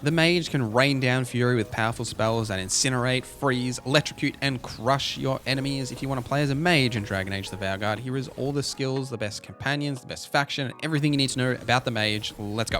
The mage can rain down fury with powerful spells that incinerate, freeze, electrocute, and crush your enemies. If you want to play as a mage in Dragon Age The Veilguard, here is all the skills, the best companions, the best faction, and everything you need to know about the mage. Let's go.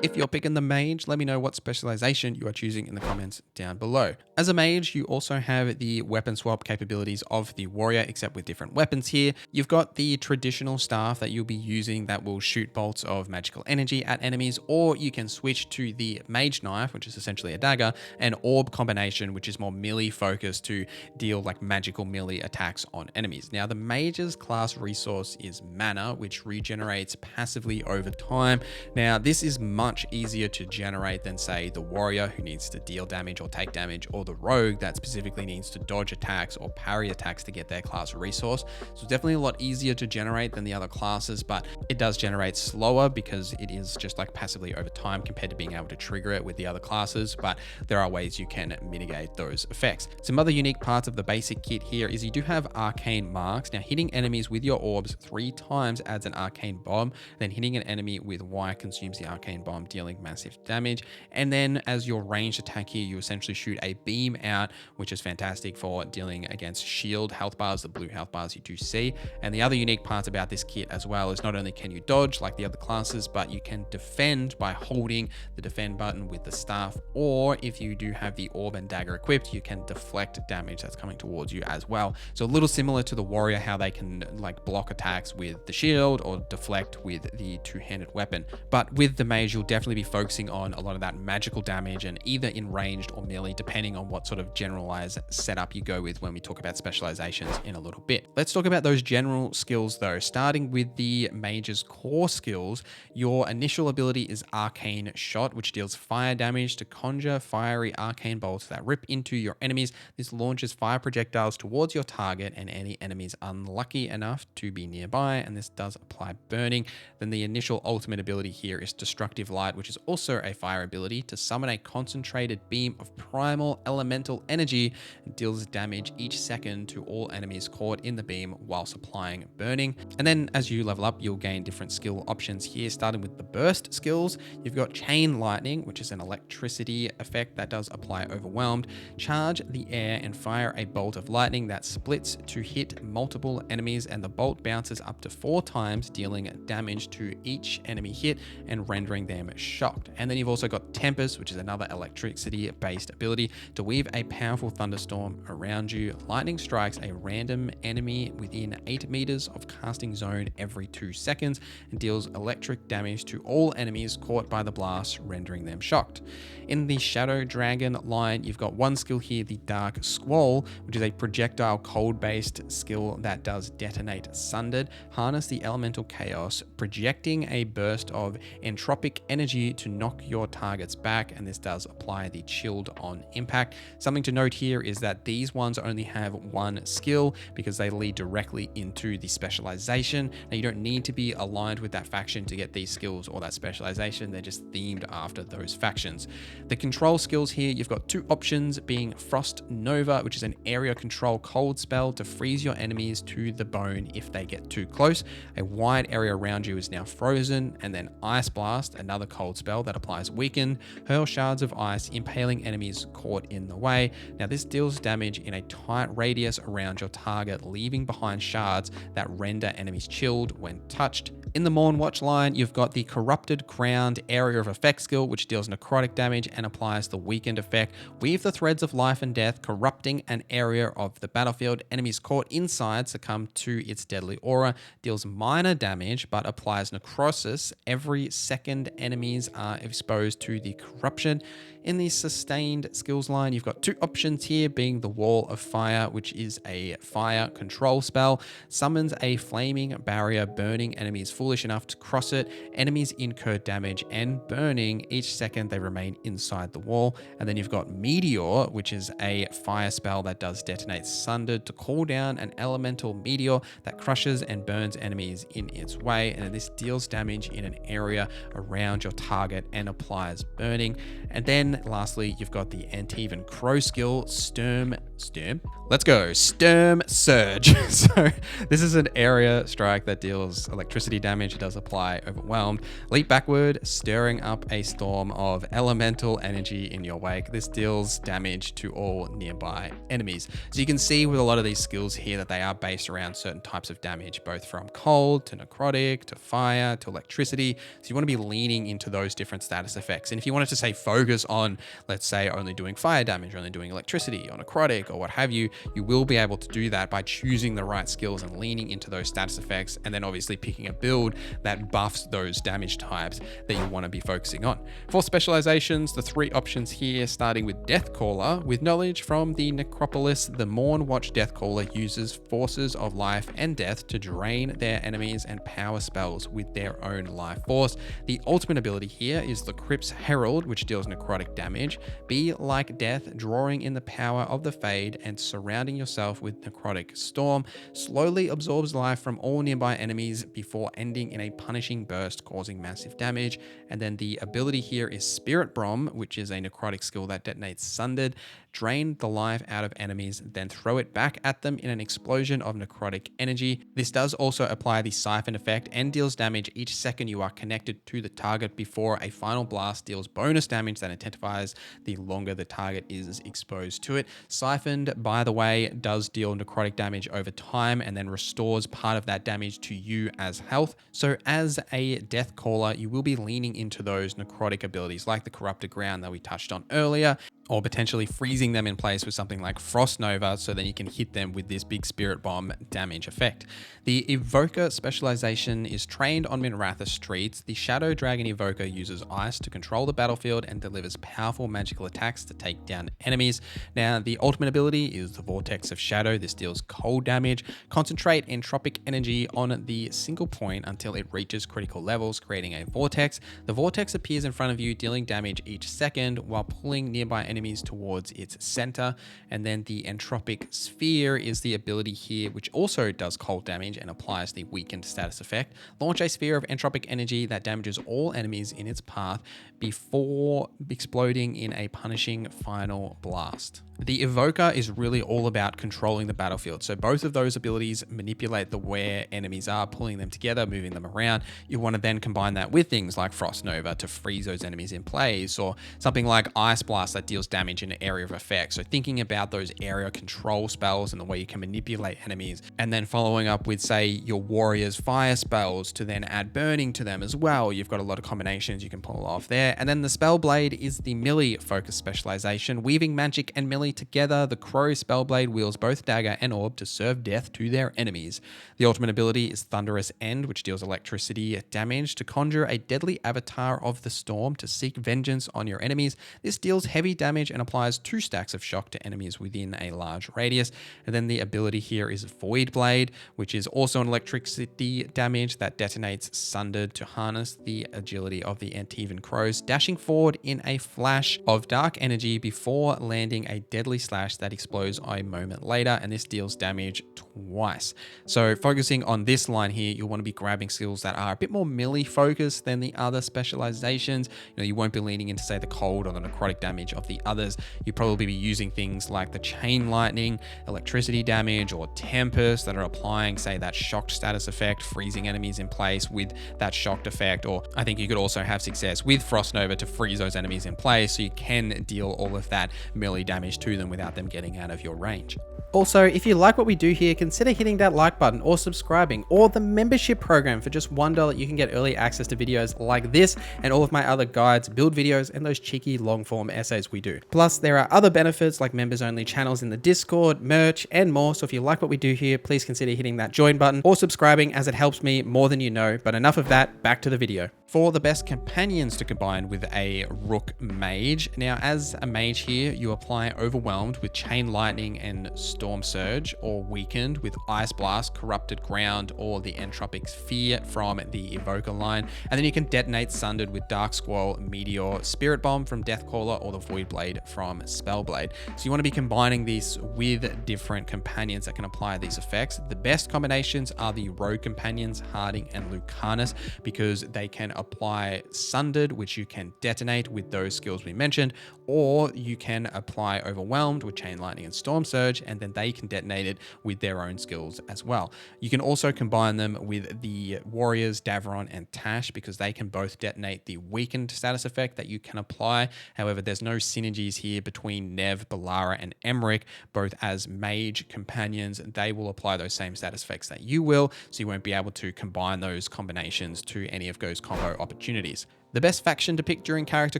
If you're picking the mage, let me know what specialization you are choosing in the comments down below. As a mage, you also have the weapon swap capabilities of the warrior, except with different weapons here. You've got the traditional staff that you'll be using that will shoot bolts of magical energy at enemies, or you can switch to the mage knife, which is essentially a dagger, and orb combination, which is more melee focused to deal like magical melee attacks on enemies. Now, the mage's class resource is mana, which regenerates passively over time. Now, this is much easier to generate than, say, the warrior, who needs to deal damage or take damage, or the rogue that specifically needs to dodge attacks or parry attacks to get their class resource. So it's definitely a lot easier to generate than the other classes, but it does generate slower because it is just like passively over time compared to being able to trigger it with the other classes, but there are ways you can mitigate those effects. Some other unique parts of the basic kit here is you do have arcane marks. Now, hitting enemies with your orbs 3 times adds an arcane bomb, then hitting an enemy with Y consumes the arcane bomb, dealing massive damage. And then as your ranged attack here, you essentially shoot a beam out, which is fantastic for dealing against shield health bars, the blue health bars you do see. And the other unique part about this kit as well is not only can you dodge like the other classes, but you can defend by holding the defend button with the staff, or if you do have the orb and dagger equipped, you can deflect damage that's coming towards you as well. So a little similar to the warrior, how they can like block attacks with the shield or deflect with the two-handed weapon. But with the mage, you'll definitely be focusing on a lot of that magical damage, and either in ranged or melee, depending on what sort of generalized setup you go with when we talk about specializations in a little bit. Let's talk about those general skills though. Starting with the mage's core skills, your initial ability is Arcane Shot, which deals fire damage to conjure fiery arcane bolts that rip into your enemies. This launches fire projectiles towards your target and any enemies unlucky enough to be nearby, and this does apply burning. Then the initial ultimate ability here is Destructive Light, which is also a fire ability to summon a concentrated beam of primal elemental energy and deals damage each second to all enemies caught in the beam whilst applying burning. And then as you level up, you'll gain different skill options here. Starting with the burst skills, you've got Chain Lightning, which is an electricity effect that does apply overwhelmed. Charge the air and fire a bolt of lightning that splits to hit multiple enemies, and the bolt bounces up to 4 times, dealing damage to each enemy hit and rendering them shocked. And then you've also got Tempest, which is another electricity-based ability to weave a powerful thunderstorm around you. Lightning strikes a random enemy within 8 meters of casting zone every 2 seconds and deals electric damage to all enemies caught by the blast, rendering them shocked. In the Shadow Dragon line, you've got one skill here, the Dark Squall, which is a projectile cold-based skill that does detonate sundered. Harness the elemental chaos, projecting a burst of entropic energy to knock your targets back, and this does apply the chilled on impact. Something to note here is that these ones only have one skill because they lead directly into the specialization. Now, you don't need to be aligned with that faction to get these skills or that specialization. They're just themed after those factions. The control skills here, you've got 2 options, being Frost Nova, which is an area control cold spell to freeze your enemies to the bone if they get too close. A wide area around you is now frozen. And then Ice Blast, another cold spell that applies weakened. Hurl shards of ice, impaling enemies caught in the way. Now, this deals damage in a tight radius around your target, leaving behind shards that render enemies chilled when touched. In the Morn Watch line, you've got the Corrupted Ground Area of Effect skill, which deals necrotic damage and applies the weakened effect. Weave the threads of life and death, corrupting an area of the battlefield. Enemies caught inside succumb to its deadly aura. Deals minor damage, but applies necrosis every second enemies are exposed to the corruption. In the Sustained skills line, you've got 2 options here, being the Wall of Fire, which is a fire control spell. Summons a flaming barrier, burning enemies foolish enough to cross it. Enemies incur damage and burning each second they remain inside the wall. And then you've got Meteor, which is a fire spell that does detonate sundered to call down an elemental meteor that crushes and burns enemies in its way. And this deals damage in an area around your target and applies burning. And then lastly, you've got the Antivan Crow skill, Sturm Sturm. Let's go. Sturm Surge. So this is an area strike that deals electricity damage. It does apply overwhelmed. Leap backward, stirring up a storm of elemental energy in your wake. This deals damage to all nearby enemies. So you can see with a lot of these skills here that they are based around certain types of damage, both from cold to necrotic to fire to electricity. So you want to be leaning into those different status effects. And if you wanted to say focus on, let's say, only doing fire damage, only doing electricity or necrotic or what have you, you will be able to do that by choosing the right skills and leaning into those status effects, and then obviously picking a build that buffs those damage types that you want to be focusing on. For specializations, the 3 options here, starting with Deathcaller. With knowledge from the Necropolis, the Mournwatch Deathcaller uses forces of life and death to drain their enemies and power spells with their own life force. The ultimate ability here is the Crypt's Herald, which deals necrotic damage. Be like death, drawing in the power of the Fade and surrounding yourself with necrotic storm. Slowly absorbs life from all nearby enemies before ending in a punishing burst, causing massive damage. And then the ability here is Spirit Bomb, which is a necrotic skill that detonates sundered. Drain the life out of enemies, then throw it back at them in an explosion of necrotic energy. This does also apply the siphon effect and deals damage each second you are connected to the target before a final blast deals bonus damage that intensifies the longer the target is exposed to it. Siphoned, by the way, does deal necrotic damage over time and then restores part of that damage to you as health. So as a Death Caller, you will be leaning into those necrotic abilities like the Corrupted Ground that we touched on earlier, or potentially freezing them in place with something like Frost Nova, so then you can hit them with this big Spirit Bomb damage effect. The Evoker specialization is trained on Minratha streets. The Shadow Dragon Evoker uses ice to control the battlefield and delivers powerful magical attacks to take down enemies. Now, the ultimate ability is the Vortex of Shadow. This deals cold damage. Concentrate entropic energy on the single point until it reaches critical levels, creating a vortex. The vortex appears in front of you, dealing damage each second while pulling nearby enemies towards its center. And then the Entropic Sphere is the ability here, which also does cold damage and applies the weakened status effect. Launch a sphere of entropic energy that damages all enemies in its path before exploding in a punishing final blast. The Evoker is really all about controlling the battlefield. So both of those abilities manipulate the where enemies are, pulling them together, moving them around. You want to then combine that with things like Frost Nova to freeze those enemies in place, or something like Ice Blast that deals damage in an area of effect. So thinking about those area control spells and the way you can manipulate enemies, and then following up with, say, your Warrior's fire spells to then add burning to them as well. You've got a lot of combinations you can pull off there. And then the Spellblade is the melee focus specialization. Weaving magic and melee together, the Crow Spellblade wields both dagger and orb to serve death to their enemies. The ultimate ability is Thunderous End, which deals electricity damage to conjure a deadly avatar of the storm to seek vengeance on your enemies. This deals heavy damage and applies 2 stacks of shock to enemies within a large radius. And then the ability here is Void Blade, which is also an electricity damage that detonates sundered to harness the agility of the Antivan Crows, dashing forward in a flash of dark energy before landing a deadly slash that explodes a moment later, and this deals damage twice. So focusing on this line here, you'll want to be grabbing skills that are a bit more melee focused than the other specializations. You won't be leaning into, say, the cold or the necrotic damage of the others. You'll probably be using things like the Chain Lightning, electricity damage, or Tempest that are applying, say, that shocked status effect, freezing enemies in place with that shocked effect. Or I think you could also have success with Frost Nova to freeze those enemies in place, so you can deal all of that melee damage to them without them getting out of your range. Also, if you like what we do here, consider hitting that like button or subscribing, or the membership program. For just $1, you can get early access to videos like this and all of my other guides, build videos, and those cheeky long form essays we do. Plus, there are other benefits like members only channels in the Discord, merch, and more. So if you like what we do here, please consider hitting that join button or subscribing, as it helps me more than you know. But enough of that, back to the video. For the best companions to combine with a Rook Mage. Now, as a mage here, you apply Overwhelmed with Chain Lightning and Storm Surge, or Weakened with Ice Blast, Corrupted Ground, or the Entropic Sphere from the Evoker line. And then you can detonate Sundered with Dark Squall, Meteor, Spirit Bomb from Deathcaller, or the Void Blade from Spellblade. So you want to be combining this with different companions that can apply these effects. The best combinations are the Rogue companions, Harding and Lucanus, because they can apply Sundered, which you can detonate with those skills we mentioned, or you can apply Overwhelmed with Chain Lightning and Storm Surge, and then they can detonate it with their own skills as well. You can also combine them with the Warriors, Davron and Tash, because they can both detonate the weakened status effect that you can apply. However, there's no synergies here between Nev, Balara and Emmerich, both as mage companions. They will apply those same status effects that you will, so you won't be able to combine those combinations to any of those combo opportunities. The best faction to pick during character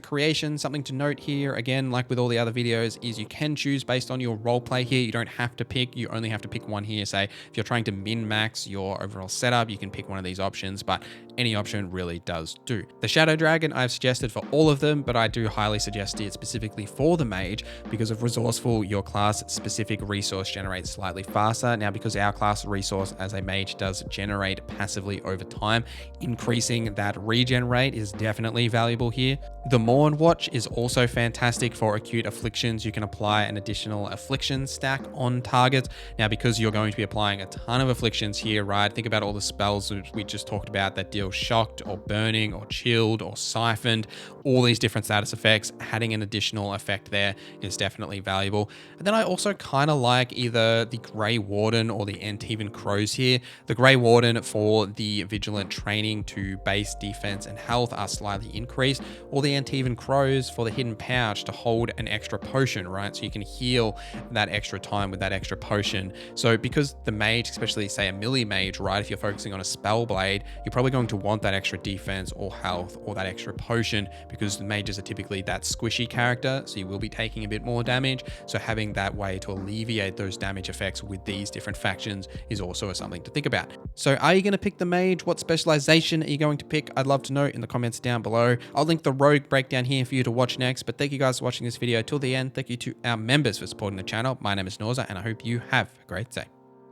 creation, something to note here, again, like with all the other videos, is you can choose based on your roleplay here. You don't have to pick, you only have to pick one here. Say, if you're trying to min-max your overall setup, you can pick one of these options, but any option really does do. The Shadow Dragon I've suggested for all of them, but I do highly suggest it specifically for the Mage because of Resourceful. Your class specific resource generates slightly faster. Now, because our class resource as a Mage does generate passively over time, increasing that regen rate is definitely valuable here. The Morn Watch is also fantastic for acute afflictions. You can apply an additional affliction stack on target. Now, because you're going to be applying a ton of afflictions here, right? Think about all the spells we just talked about that deal shocked or burning or chilled or siphoned, all these different status effects. Adding an additional effect there is definitely valuable. And then I also kind of like either the Grey Warden or the Antivan Crows here. The Grey Warden for the Vigilant training to base defense and health are slightly increased, or the Antivan Crows for the Hidden Pouch to hold an extra potion, right? So you can heal that extra time with that extra potion. So because the Mage, especially say a melee Mage, right? If you're focusing on a spell blade, you're probably going to want that extra defense or health or that extra potion because the Mages are typically that squishy character. So you will be taking a bit more damage. So having that way to alleviate those damage effects with these different factions is also something to think about. So are you going to pick the Mage? What specialization are you going to pick? I'd love to know in the comments down below. I'll link the Rogue breakdown here for you to watch next, but thank you guys for watching this video till the end. Thank you to our members for supporting the channel. My name is Norza and I hope you have a great day.